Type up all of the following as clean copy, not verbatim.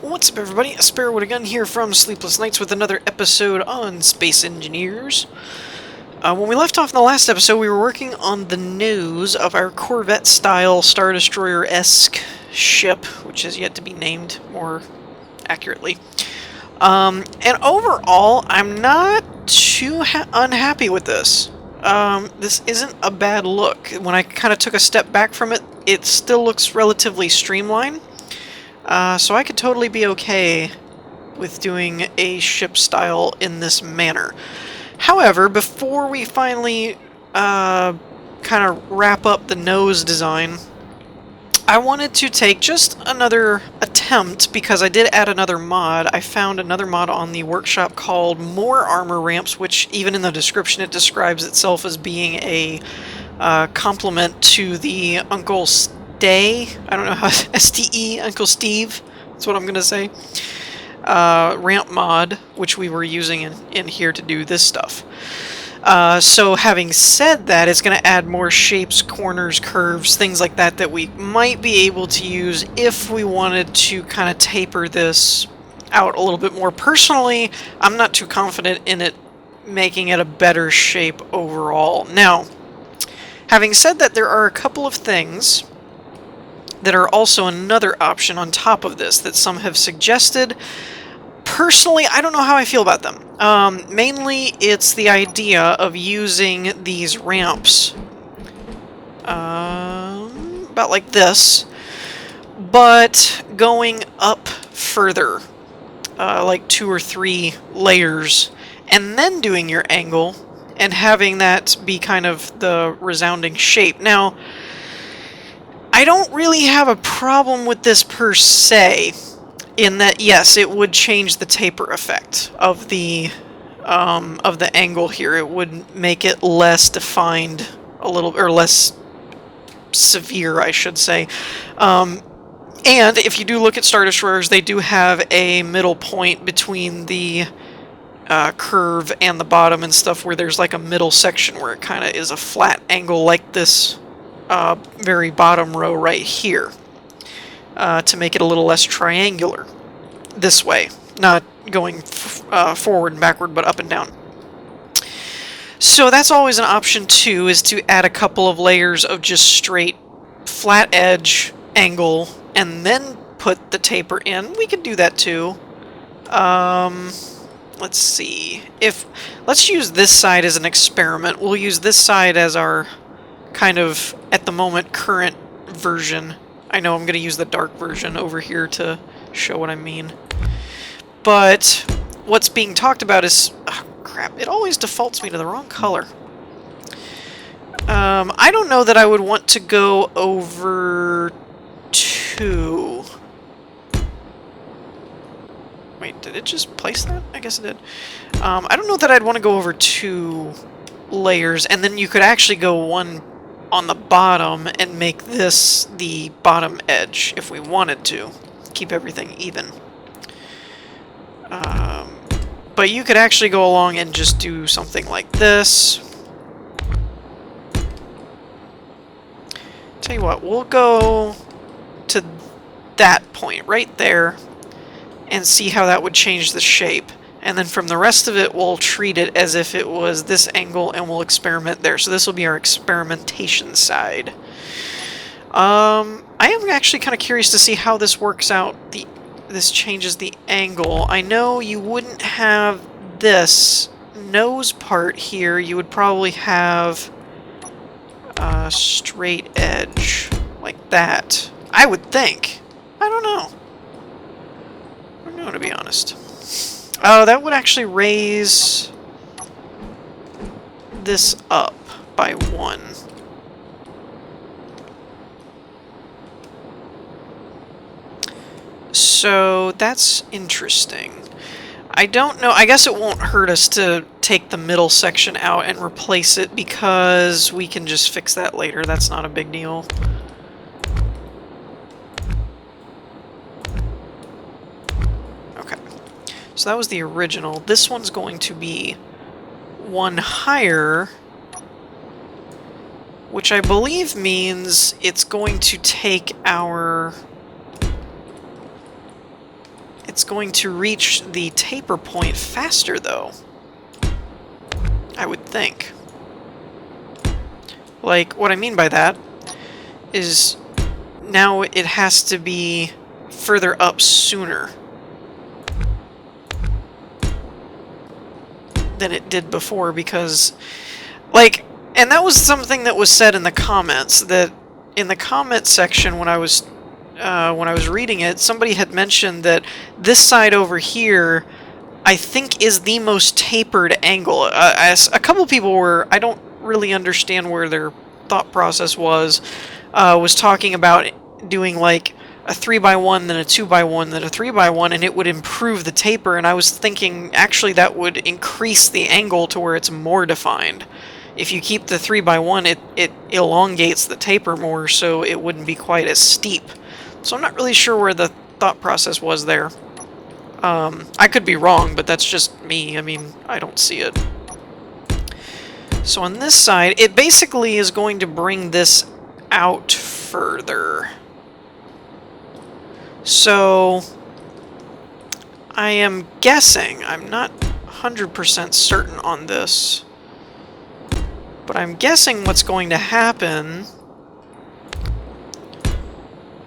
What's up, everybody? A Sparrow with a Gun here from Sleepless Nights with another episode on Space Engineers. When we left off in the last episode, we were working on the nose of our Corvette-style Star Destroyer-esque ship, which has yet to be named more accurately. And overall, I'm not too unhappy with this. This isn't a bad look. When I kind of took a step back from it, it still looks relatively streamlined. So I could totally be okay with doing a ship style in this manner. However, before we finally kind of wrap up the nose design, I wanted to take just another attempt, because I did add another mod. I found another mod on the workshop called More Armor Ramps, which even in the description it describes itself as being a complement to the Uncle Stay, I don't know how, STE, Uncle Steve, that's what I'm going to say, ramp mod, which we were using in here to do this stuff. So having said that, it's going to add more shapes, corners, curves, things like that that we might be able to use if we wanted to kind of taper this out a little bit more. Personally, I'm not too confident in it making it a better shape overall. Now, having said that, there are a couple of things that are also another option on top of this that some have suggested. Personally, I don't know how I feel about them. Mainly, it's the idea of using these ramps about like this, but going up further, like 2 or 3 layers, and then doing your angle, and having that be kind of the resounding shape. Now, I don't really have a problem with this per se, in that yes, it would change the taper effect of the angle here. It would make it less defined a little, or less severe, I should say. And if you do look at Star Destroyers, they do have a middle point between the curve and the bottom and stuff, where there's like a middle section where it kind of is a flat angle, like this very bottom row right here, to make it a little less triangular this way, not going forward and backward, but up and down. So that's always an option too, is to add a couple of layers of just straight flat edge angle and then put the taper in. We could do that too. Let's see, let's use this side as an experiment. We'll use this side as our kind of, at the moment, current version. I know I'm going to use the dark version over here to show what I mean. But what's being talked about is... Oh, crap, it always defaults me to the wrong color. I don't know that I would want to go over 2... Wait, did it just place that? I guess it did. I don't know that I'd want to go over 2 layers, and then you could actually go one on the bottom and make this the bottom edge if we wanted to keep everything even. But you could actually go along and just do something like this. Tell you what, we'll go to that point right there and see how that would change the shape. And then from the rest of it, we'll treat it as if it was this angle, and we'll experiment there. So this will be our experimentation side. I am actually kind of curious to see how this works out. This changes the angle. I know you wouldn't have this nose part here. You would probably have a straight edge like that, I would think. I don't know. I don't know, to be honest. Oh, that would actually raise this up by 1. So that's interesting. I don't know. I guess it won't hurt us to take the middle section out and replace it, because we can just fix that later. That's not a big deal. So that was the original. This one's going to be 1 higher, which I believe means it's going to take our it's going to reach the taper point faster, though. I would think. Like, what I mean by that is now it has to be further up sooner than it did before, because, like, and that was something that was said in the comments, that in the comment section when I was reading it, somebody had mentioned that this side over here, I think, is the most tapered angle. As a couple people were, I don't really understand where their thought process was talking about doing like a 3x1, then a 2x1, then a 3x1, and it would improve the taper, and I was thinking actually that would increase the angle to where it's more defined. If you keep the 3x1, it elongates the taper more, so it wouldn't be quite as steep. So I'm not really sure where the thought process was there. I could be wrong, but that's just me. I mean, I don't see it. So on this side, it basically is going to bring this out further. So I am guessing, I'm not 100% certain on this, but I'm guessing what's going to happen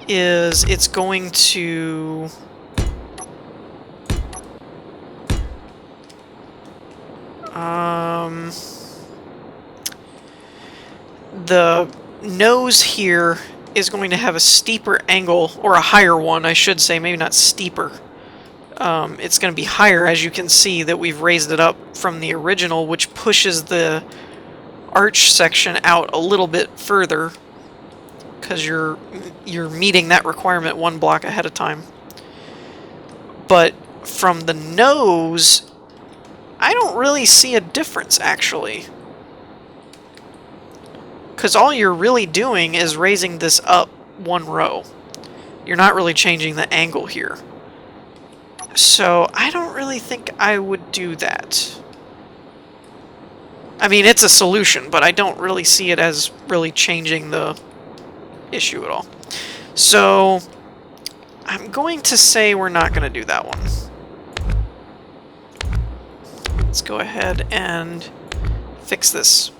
is it's going to the nose here is going to have a steeper angle, or a higher one, I should say, maybe not steeper. It's going to be higher, as you can see that we've raised it up from the original, which pushes the arch section out a little bit further, because you're meeting that requirement one block ahead of time. But from the nose, I don't really see a difference, actually. Because all you're really doing is raising this up one row. You're not really changing the angle here. So I don't really think I would do that. I mean, it's a solution, but I don't really see it as really changing the issue at all. So I'm going to say we're not going to do that one. Let's go ahead and fix this.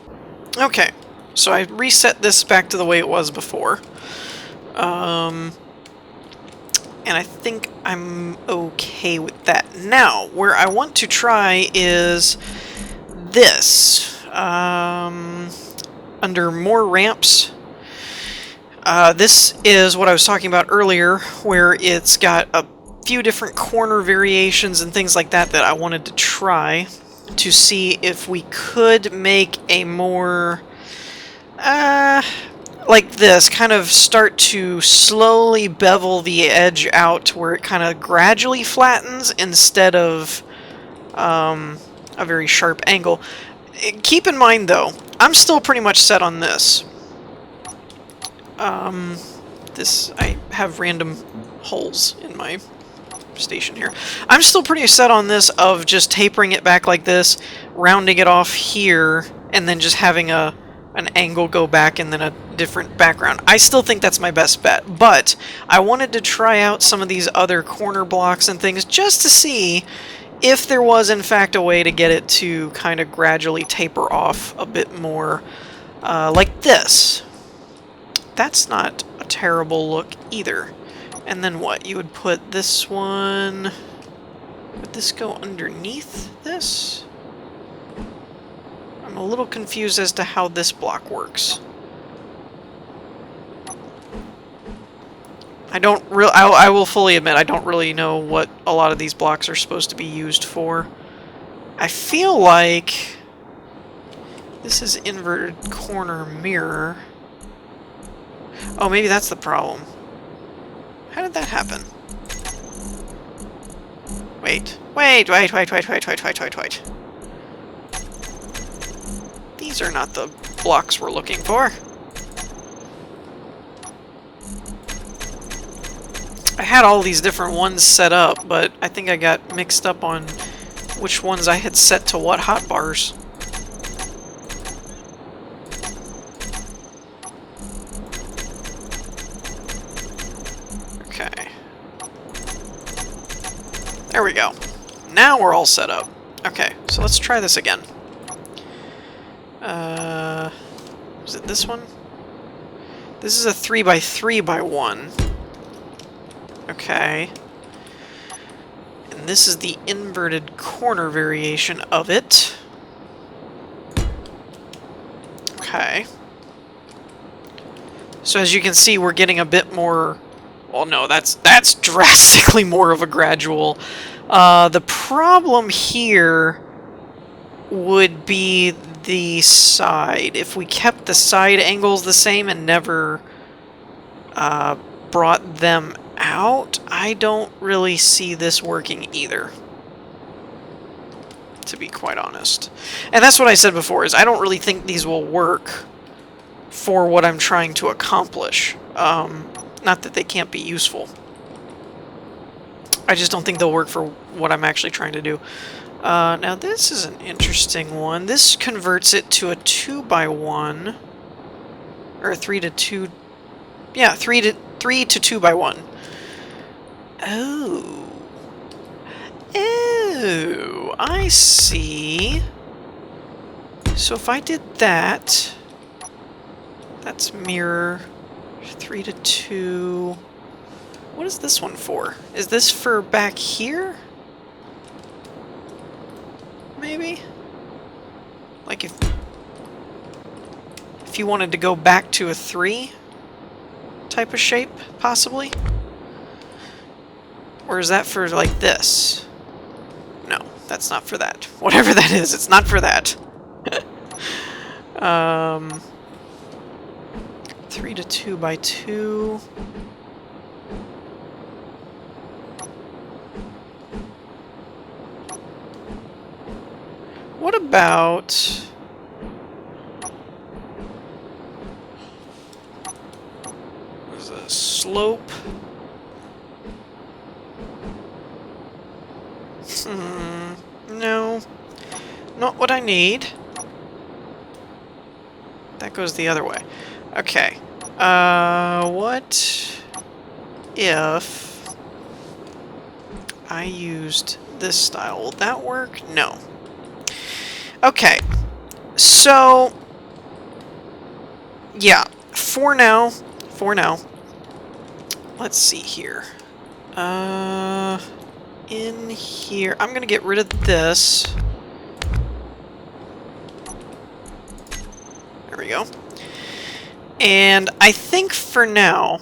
Okay, so I reset this back to the way it was before. And I think I'm okay with that. Now, where I want to try is this. Under more ramps. This is what I was talking about earlier, where it's got a few different corner variations and things like that that I wanted to try to see if we could make a more, like this, kind of start to slowly bevel the edge out to where it kind of gradually flattens instead of a very sharp angle. Keep in mind, though, I'm still pretty much set on this. I have random holes in my station here. I'm still pretty set on this of just tapering it back like this, rounding it off here, and then just having an angle go back and then a different background. I still think that's my best bet, but I wanted to try out some of these other corner blocks and things just to see if there was in fact a way to get it to kind of gradually taper off a bit more, like this. That's not a terrible look either. And then what? You would put this one... Would this go underneath this? I'm a little confused as to how this block works. I will fully admit, I don't really know what a lot of these blocks are supposed to be used for. I feel like this is inverted corner mirror. Oh, maybe that's the problem. How did that happen? Wait. These are not the blocks we're looking for. I had all these different ones set up, but I think I got mixed up on which ones I had set to what hotbars. Okay. There we go. Now we're all set up. Okay, so let's try this again. Is it this one? This is a 3x3x1. Okay. And this is the inverted corner variation of it. Okay. So as you can see, we're getting a bit more... Well, no, that's drastically more of a gradual. The problem here would be the side. If we kept the side angles the same and never brought them out, I don't really see this working either, to be quite honest. And that's what I said before, is I don't really think these will work for what I'm trying to accomplish. Not that they can't be useful. I just don't think they'll work for what I'm actually trying to do. Now this is an interesting one. This converts it to a 2x1. Or 3 to 2... Yeah, 3 to 2x1. Oh. Oh, I see. So if I did that... That's mirror 3 to 2. What is this one for? Is this for back here? Maybe? Like if you wanted to go back to a 3 type of shape, possibly? Or is that for like this? No, that's not for that. Whatever that is, it's not for that. 3 to 2x2. What about... There's a slope. No. Not what I need. That goes the other way. Okay. What if I used this style? Will that work? No. Okay. So, yeah. For now, let's see here. In here, I'm gonna get rid of this. There we go. And I think for now,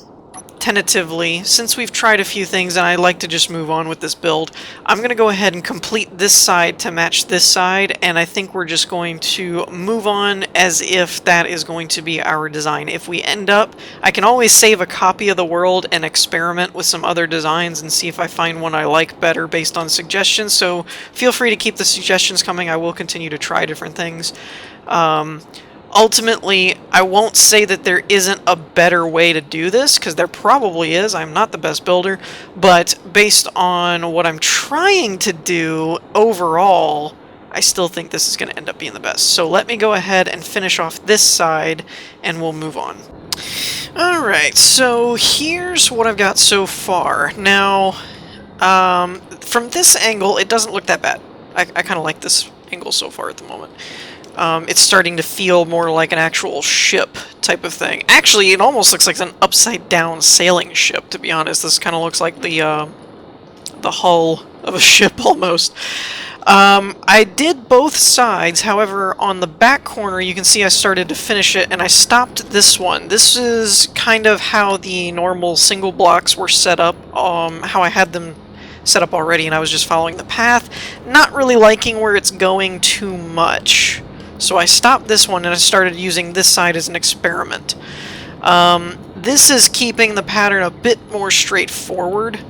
tentatively, since we've tried a few things and I'd like to just move on with this build, I'm going to go ahead and complete this side to match this side, and I think we're just going to move on as if that is going to be our design. If we end up, I can always save a copy of the world and experiment with some other designs and see if I find one I like better based on suggestions, so feel free to keep the suggestions coming. I will continue to try different things. Ultimately, I won't say that there isn't a better way to do this, because there probably is. I'm not the best builder, but based on what I'm trying to do overall, I still think this is going to end up being the best. So let me go ahead and finish off this side, and we'll move on. Alright, so here's what I've got so far. Now, from this angle, it doesn't look that bad. I kind of like this angle so far at the moment. It's starting to feel more like an actual ship type of thing. Actually, it almost looks like an upside-down sailing ship, to be honest. This kind of looks like the hull of a ship, almost. I did both sides, however, on the back corner, you can see I started to finish it, and I stopped this one. This is kind of how the normal single blocks were set up, how I had them set up already, and I was just following the path. Not really liking where it's going too much. So I stopped this one and I started using this side as an experiment. This is keeping the pattern a bit more straightforward.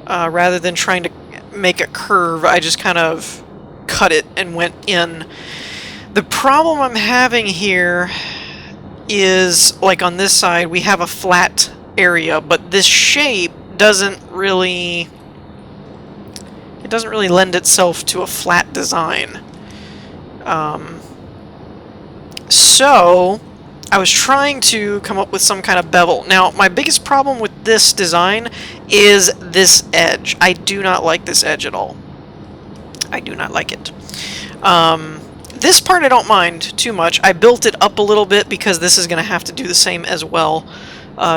Rather than trying to make a curve, I just kind of cut it and went in. The problem I'm having here is, like on this side, we have a flat area, but this shape doesn't really... It doesn't really lend itself to a flat design. So, I was trying to come up with some kind of bevel. Now, my biggest problem with this design is this edge. I do not like this edge at all. I do not like it. This part I don't mind too much. I built it up a little bit because this is going to have to do the same as well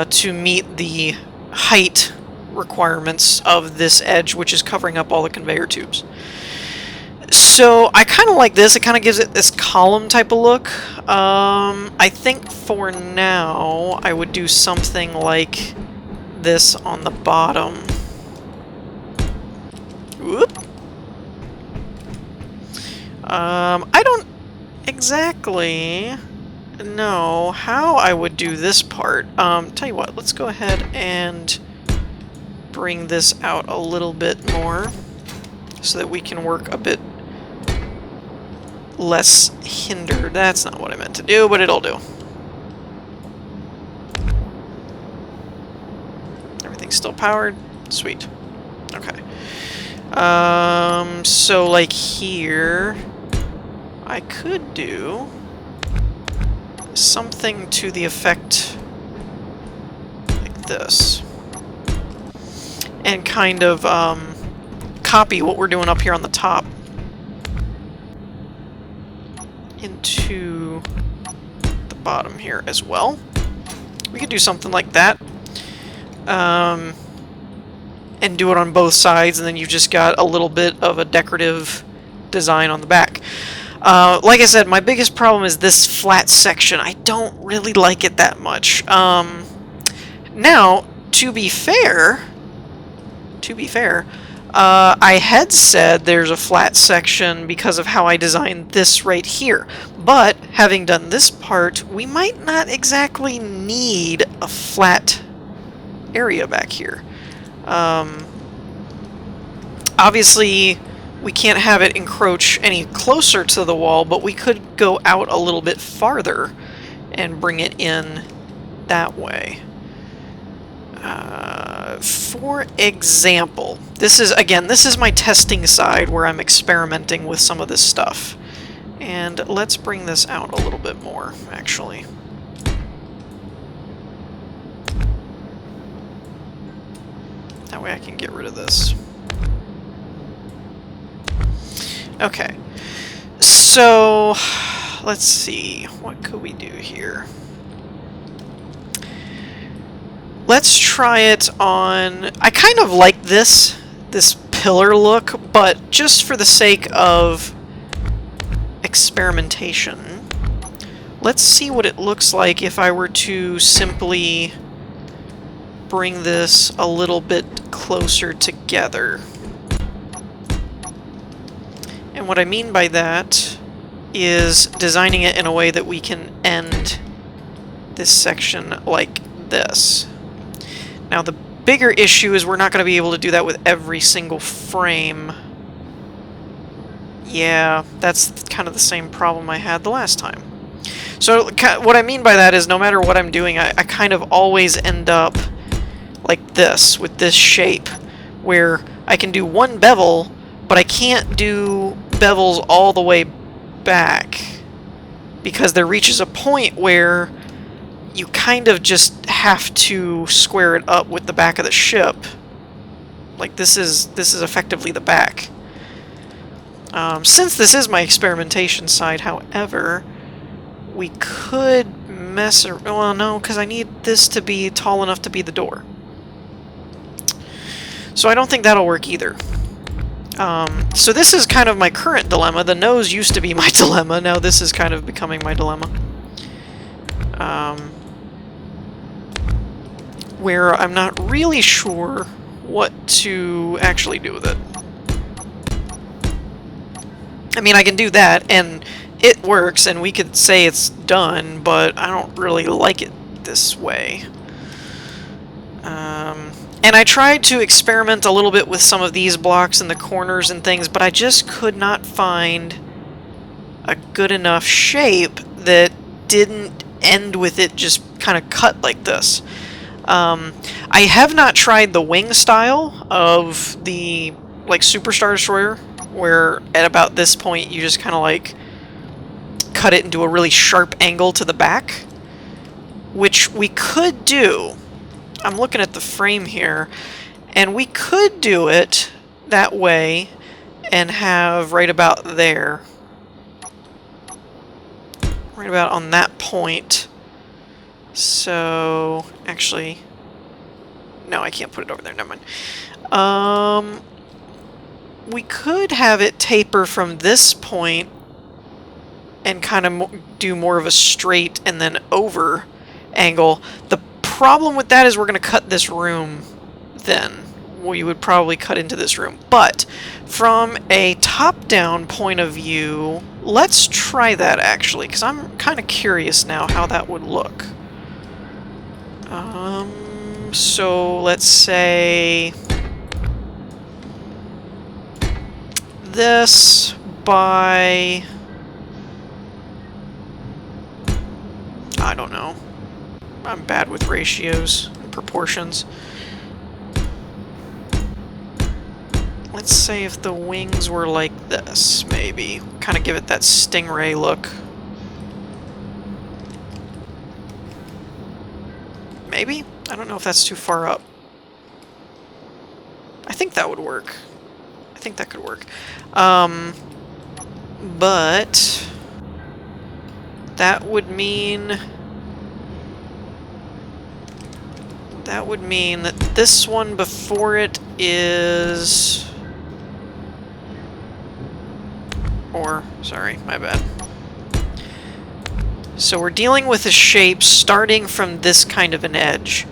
to meet the height requirements of this edge, which is covering up all the conveyor tubes. So I kind of like this. It kind of gives it this column type of look. I think for now I would do something like this on the bottom. Whoop. I don't exactly know how I would do this part. Tell you what, let's go ahead and bring this out a little bit more so that we can work a bit less hindered. That's not what I meant to do, but it'll do. Everything's still powered? Sweet. Okay. So like here, I could do something to the effect like this. And kind of copy what we're doing up here on the top into the bottom here as well. We could do something like that. And do it on both sides, and then you've just got a little bit of a decorative design on the back. Like I said, my biggest problem is this flat section. I don't really like it that much. Now, to be fair, I had said there's a flat section because of how I designed this right here. But, having done this part, we might not exactly need a flat area back here. Obviously, we can't have it encroach any closer to the wall, but we could go out a little bit farther and bring it in that way. For example, this is my testing side where I'm experimenting with some of this stuff. And let's bring this out a little bit more, actually. That way I can get rid of this. Okay. So, let's see. What could we do here? Let's try it on... I kind of like this pillar look, but just for the sake of experimentation, let's see what it looks like if I were to simply bring this a little bit closer together. And what I mean by that is designing it in a way that we can end this section like this. Now the bigger issue is we're not going to be able to do that with every single frame. Yeah, that's kind of the same problem I had the last time. So what I mean by that is no matter what I'm doing, I kind of always end up like this, with this shape, where I can do one bevel, but I can't do bevels all the way back, because there reaches a point where you kind of just have to square it up with the back of the ship. Like this is effectively the back. Since this is my experimentation side, however, we could mess around. Well, no, because I need this to be tall enough to be the door. So I don't think that'll work either. So this is kind of my current dilemma. The nose used to be my dilemma. Now this is kind of becoming my dilemma. Where I'm not really sure what to actually do with it. I mean, I can do that, and it works, and we could say it's done, but I don't really like it this way. And I tried to experiment a little bit with some of these blocks in the corners and things, but I just could not find a good enough shape that didn't end with it just kind of cut like this. I have not tried the wing style of the Superstar Destroyer, where at about this point you just kind of like cut it into a really sharp angle to the back, which we could do. I'm looking at the frame here, And we could do it that way and have right about there. Right about on that point. So, actually, no, I can't put it over there, never mind. We could have it taper from this point and kind of do more of a straight and then over angle. The problem with that is we're going to cut this room then. We would probably cut into this room. But from a top-down point of view, let's try that actually, because I'm kind of curious now how that would look. So let's say this by, I don't know. I'm bad with ratios and proportions. Let's say if the wings were like this, maybe. Kind of give it that stingray look. Maybe? I don't know if that's too far up. I think that would work. I think that could work. But that would mean that this one before it is, or, sorry, my bad. So we're dealing with a shape starting from this kind of an edge.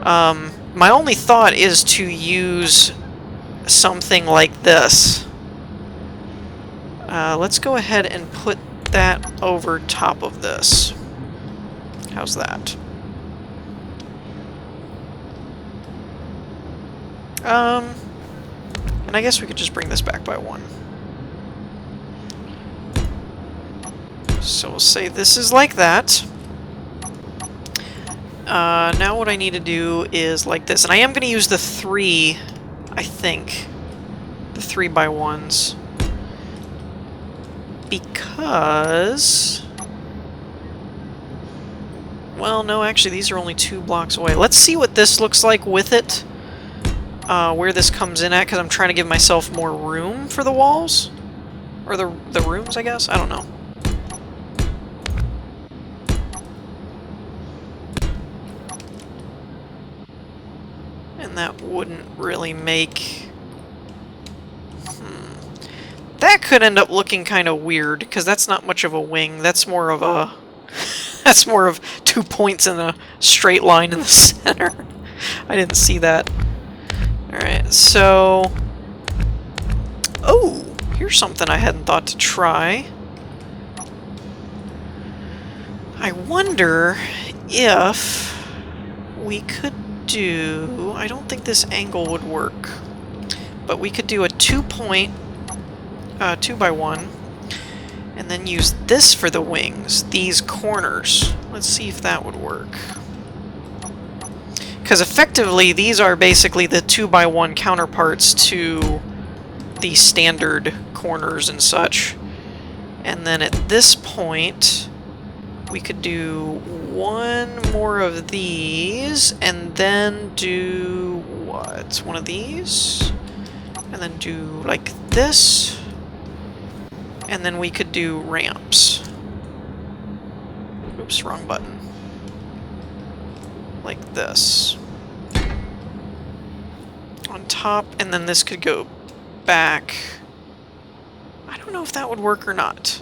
My only thought is to use something like this. Let's go ahead and put that over top of this. How's that? And I guess we could just bring this back by 1. So we'll say this is like that. Now what I need to do is like this. And I am going to use the 3, I think. The 3x1s. Because... well, no, actually, these are only 2 blocks away. Let's see what this looks like with it. Where this comes in at, because I'm trying to give myself more room for the walls. Or the rooms, I guess? I don't know. And that wouldn't really make... That could end up looking kind of weird, because that's not much of a wing. That's more of a... that's more of 2 points in a straight line in the center. I didn't see that. Alright, so... oh! Here's something I hadn't thought to try. I wonder if we could do... I don't think this angle would work. But we could do a 2-point 2x1 and then use this for the wings, these corners. Let's see if that would work. Because effectively, these are basically the 2x1 counterparts to the standard corners and such. And then at this point, we could do 1 more of these, and then do what? 1 of these? And then do like this. And then we could do ramps. Oops, wrong button. Like this. On top, and then this could go back. I don't know if that would work or not.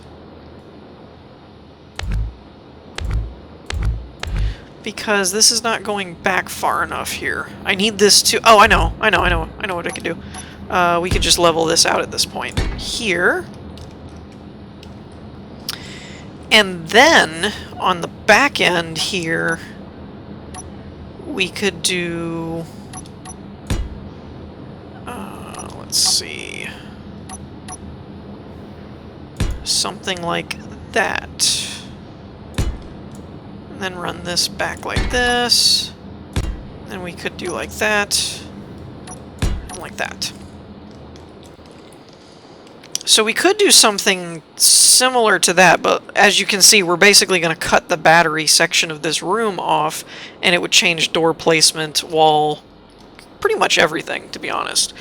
Because this is not going back far enough here. I need this to... oh, I know what I could do. We could just level this out at this point. Here. And then, on the back end here, we could do... let's see... something like that. And then run this back like this. Then we could do like that. And like that. So we could do something similar to that, but as you can see, we're basically going to cut the battery section of this room off, and it would change door placement, wall pretty much everything, to be honest.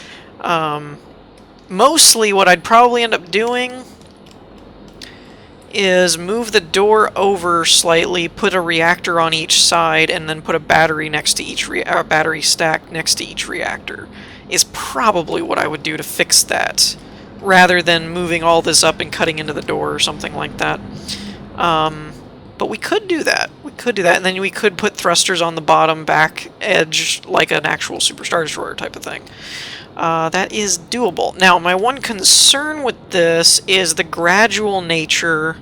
Mostly what I'd probably end up doing is move the door over slightly, put a reactor on each side, and then put a battery next to each battery stack next to each reactor. Is probably what I would do to fix that, rather than moving all this up and cutting into the door or something like that. But we could do that. We could do that, and then we could put thrusters on the bottom back edge like an actual Superstar Destroyer type of thing. That is doable. Now, my one concern with this is the gradual nature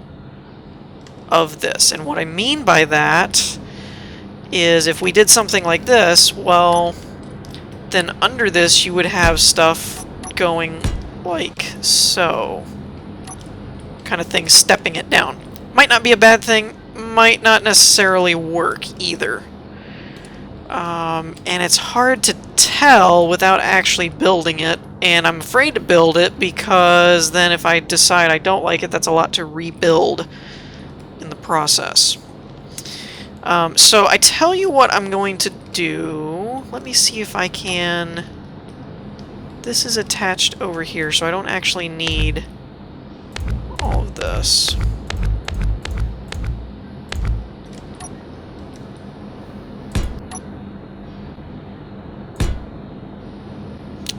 of this. And what I mean by that is if we did something like this, well, then under this you would have stuff going like so. Kind of thing, stepping it down. Might not be a bad thing, might not necessarily work either. And it's hard to tell without actually building it, and I'm afraid to build it because then if I decide I don't like it, that's a lot to rebuild in the process. So I tell you what I'm going to do. Let me see if I can... This is attached over here, so I don't actually need all of this.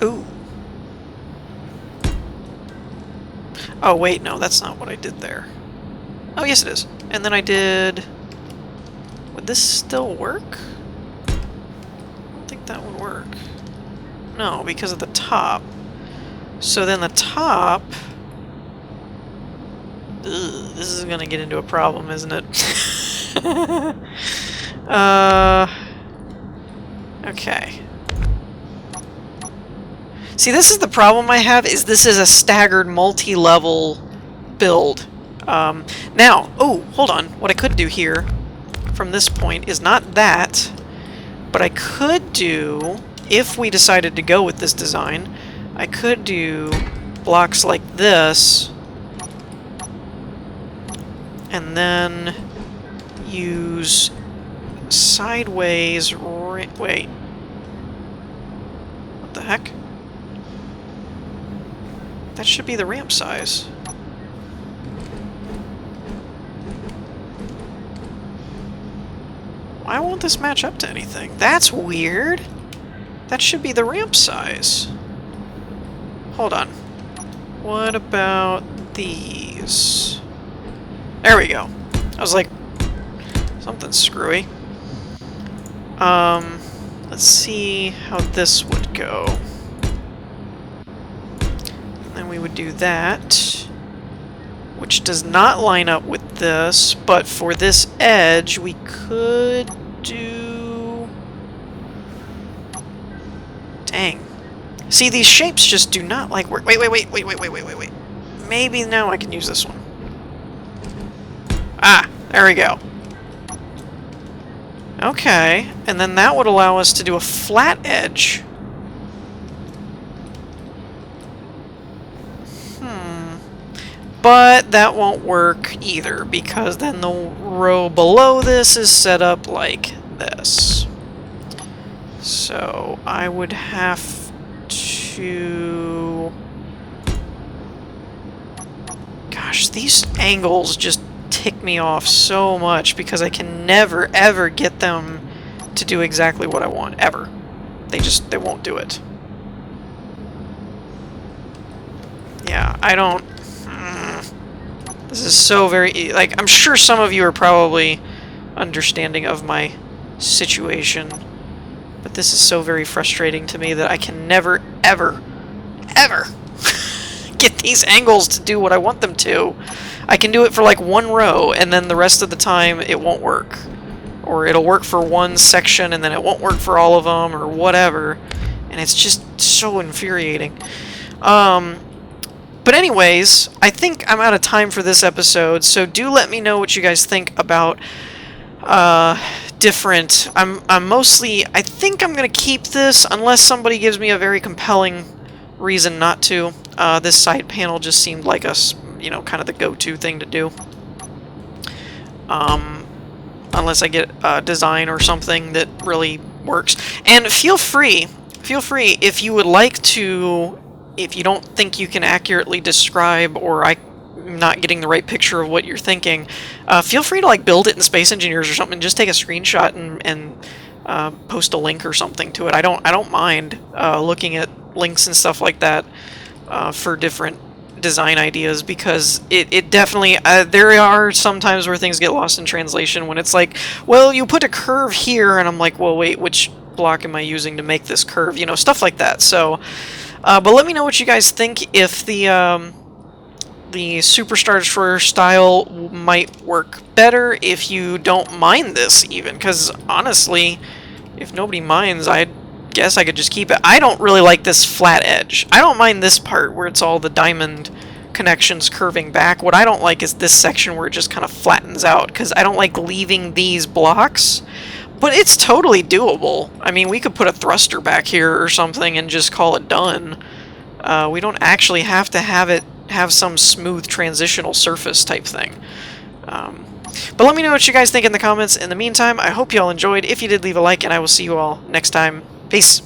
Ooh. Oh, wait, no, that's not what I did there. Oh, yes, it is. And then I did... Would this still work? I don't think that would work. No, because of the top. So then the top... Ugh, this is gonna get into a problem, isn't it? Okay. See, this is the problem I have, is this is a staggered multi-level build. Now, oh, hold on. What I could do here from this point is not that, but I could do, if we decided to go with this design, I could do blocks like this, and then use sideways, wait. What the heck? That should be the ramp size. Why won't this match up to anything? That's weird. That should be the ramp size. Hold on. What about these? There we go. I was like, something's screwy. Let's see how this would go. Then we would do that, which does not line up with this, but for this edge, we could do... Dang. See, these shapes just do not like work. Wait. Maybe now I can use this one. Ah, there we go. Okay, and then that would allow us to do a flat edge. But that won't work either, because then the row below this is set up like this. So I would have to... Gosh, these angles just tick me off so much because I can never, ever get them to do exactly what I want, ever. They won't do it. Yeah, I don't... This is so very... Like, I'm sure some of you are probably understanding of my situation, but this is so very frustrating to me that I can never, ever, ever get these angles to do what I want them to. I can do it for like one row, and then the rest of the time it won't work. Or it'll work for one section, and then it won't work for all of them, or whatever. And it's just so infuriating. But anyways, I think I'm out of time for this episode, so do let me know what you guys think about different... I'm mostly... I think I'm going to keep this, unless somebody gives me a very compelling reason not to. This side panel just seemed like kind of the go-to thing to do. Unless I get a design or something that really works. And feel free, Feel free, if you would like to, if you don't think you can accurately describe, or I'm not getting the right picture of what you're thinking, feel free to like build it in Space Engineers or something. Just take a screenshot and post a link or something to it. I don't mind looking at links and stuff like that for different design ideas, because it definitely there are some times where things get lost in translation when it's like, well, you put a curve here, and I'm like, well, wait, which block am I using to make this curve? You know, stuff like that. So, but let me know what you guys think, if the Superstar Destroyer style might work better, if you don't mind this even, because honestly, if nobody minds, I guess I could just keep it. I don't really like this flat edge. I don't mind this part where it's all the diamond connections curving back. What I don't like is this section where it just kind of flattens out, because I don't like leaving these blocks. But it's totally doable. I mean, we could put a thruster back here or something and just call it done. We don't actually have to have some smooth transitional surface type thing. But let me know what you guys think in the comments. In the meantime, I hope you all enjoyed. If you did, leave a like, and I will see you all next time. Peace.